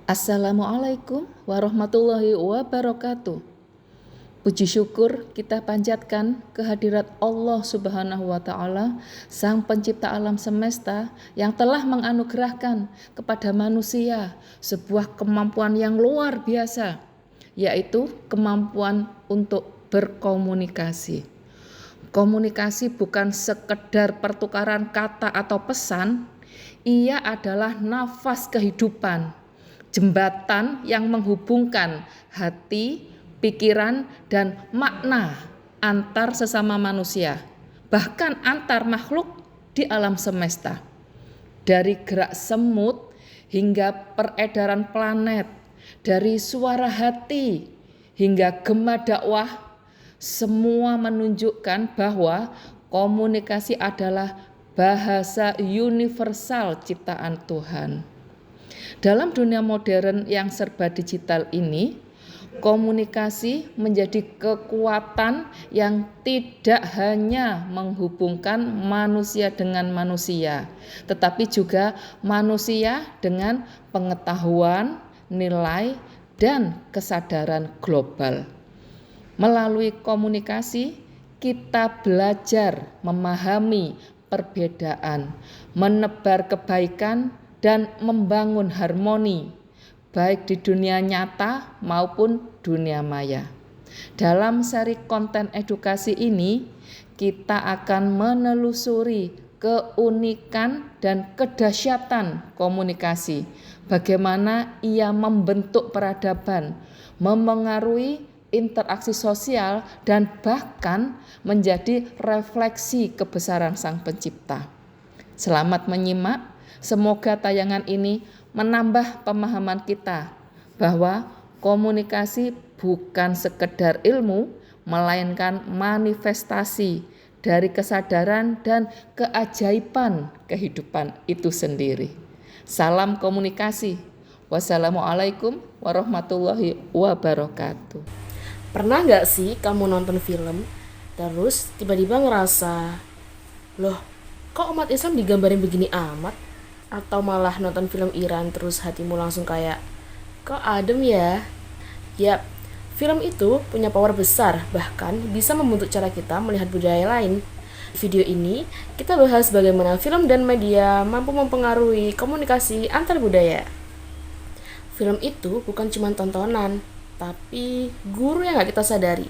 Assalamualaikum warahmatullahi wabarakatuh. Puji syukur kita panjatkan kehadirat Allah Subhanahu wa Ta'ala, Sang Pencipta alam semesta, yang telah menganugerahkan kepada manusia sebuah kemampuan yang luar biasa, yaitu kemampuan untuk berkomunikasi. Komunikasi bukan sekedar pertukaran kata atau pesan, ia adalah nafas kehidupan, jembatan yang menghubungkan hati, pikiran, dan makna antar sesama manusia, bahkan antar makhluk di alam semesta. Dari gerak semut hingga peredaran planet, dari suara hati hingga gema dakwah, semua menunjukkan bahwa komunikasi adalah bahasa universal ciptaan Tuhan. Dalam dunia modern yang serba digital ini, komunikasi menjadi kekuatan yang tidak hanya menghubungkan manusia dengan manusia, tetapi juga manusia dengan pengetahuan, nilai, dan kesadaran global. Melalui komunikasi, kita belajar memahami perbedaan, menebar kebaikan, dan membangun harmoni, baik di dunia nyata maupun dunia maya. Dalam seri konten edukasi ini, kita akan menelusuri keunikan dan kedahsyatan komunikasi, bagaimana ia membentuk peradaban, memengaruhi interaksi sosial, dan bahkan menjadi refleksi kebesaran Sang Pencipta. Selamat menyimak. Semoga tayangan ini menambah pemahaman kita bahwa komunikasi bukan sekedar ilmu, melainkan manifestasi dari kesadaran dan keajaiban kehidupan itu sendiri. Salam komunikasi. Wassalamualaikum warahmatullahi wabarakatuh. Pernah nggak sih kamu nonton film, terus tiba-tiba ngerasa, loh kok umat Islam digambarin begini amat? Atau malah nonton film Iran terus hatimu langsung kayak, kok adem ya? Yap, film itu punya power besar, bahkan bisa membentuk cara kita melihat budaya lain. Di video ini, kita bahas bagaimana film dan media mampu mempengaruhi komunikasi antar budaya. Film itu bukan cuma tontonan, tapi guru yang gak kita sadari.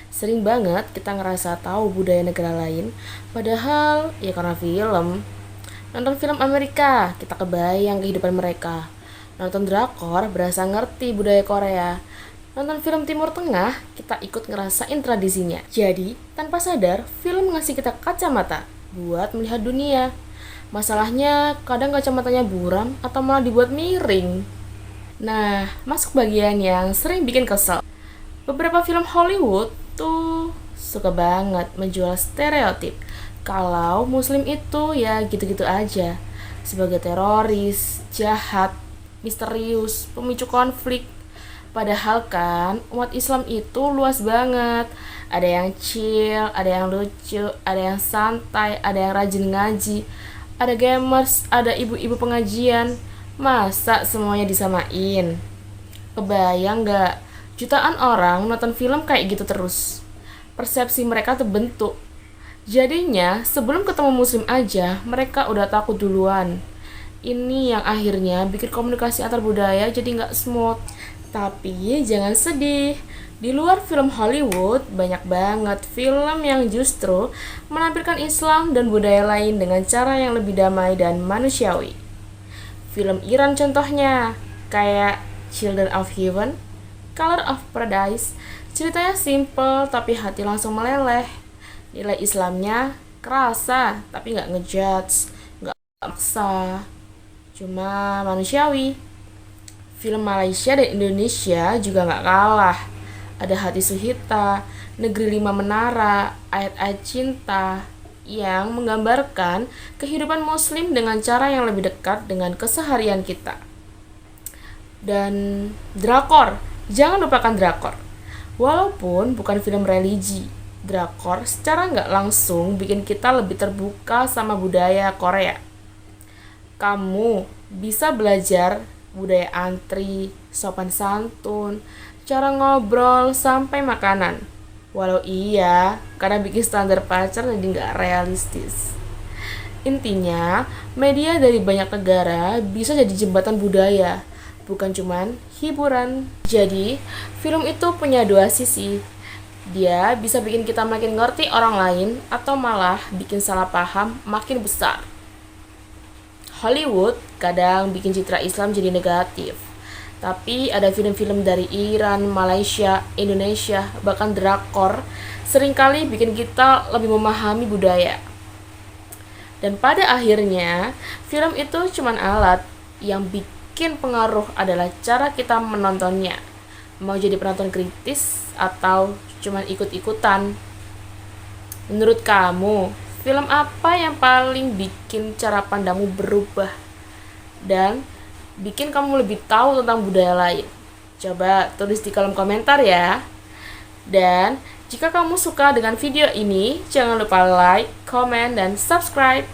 Sering banget kita ngerasa tahu budaya negara lain, padahal ya karena film. Nonton film Amerika, kita kebayang kehidupan mereka. Nonton drakor, berasa ngerti budaya Korea. Nonton film Timur Tengah, kita ikut ngerasain tradisinya. Jadi, tanpa sadar, film ngasih kita kacamata buat melihat dunia. Masalahnya, kadang kacamatanya buram atau malah dibuat miring. Nah, masuk bagian yang sering bikin kesel. Beberapa film Hollywood tuh suka banget menjual stereotip kalau muslim itu ya gitu-gitu aja, sebagai teroris, jahat, misterius, pemicu konflik. Padahal kan umat Islam itu luas banget. Ada yang chill, ada yang lucu, ada yang santai, ada yang rajin ngaji, ada gamers, ada ibu-ibu pengajian. Masa semuanya disamain? Kebayang gak? Jutaan orang nonton film kayak gitu terus. Persepsi mereka terbentuk. Jadinya sebelum ketemu muslim aja mereka udah takut duluan. Ini yang akhirnya bikin komunikasi antar budaya jadi gak smooth. Tapi jangan sedih, di luar film Hollywood banyak banget film yang justru menampilkan Islam dan budaya lain dengan cara yang lebih damai dan manusiawi. Film Iran contohnya, kayak Children of Heaven, Color of Paradise. Ceritanya simple tapi hati langsung meleleh. Nilai Islamnya kerasa tapi gak ngejudge, gak maksa, cuma manusiawi. Film Malaysia dan Indonesia juga gak kalah. Ada Hati Suhita, Negeri Lima Menara, Ayat-ayat Cinta, yang menggambarkan kehidupan muslim dengan cara yang lebih dekat dengan keseharian kita. Dan drakor, jangan lupakan drakor. Walaupun bukan film religi, drakor secara nggak langsung bikin kita lebih terbuka sama budaya Korea. Kamu bisa belajar budaya antri, sopan santun, cara ngobrol, sampai makanan. Walau iya, karena bikin standar pacar jadi nggak realistis. Intinya, media dari banyak negara bisa jadi jembatan budaya, bukan cuman hiburan. Jadi, film itu punya dua sisi. Dia bisa bikin kita makin ngerti orang lain atau malah bikin salah paham makin besar. Hollywood kadang bikin citra Islam jadi negatif. Tapi ada film-film dari Iran, Malaysia, Indonesia, bahkan drakor seringkali bikin kita lebih memahami budaya. Dan pada akhirnya, film itu cuman alat, yang bikin pengaruh adalah cara kita menontonnya. Mau jadi penonton kritis atau cuman ikut-ikutan. Menurut kamu, film apa yang paling bikin cara pandangmu berubah dan bikin kamu lebih tahu tentang budaya lain? Coba tulis di kolom komentar ya. Dan jika kamu suka dengan video ini, jangan lupa like, comment, dan subscribe.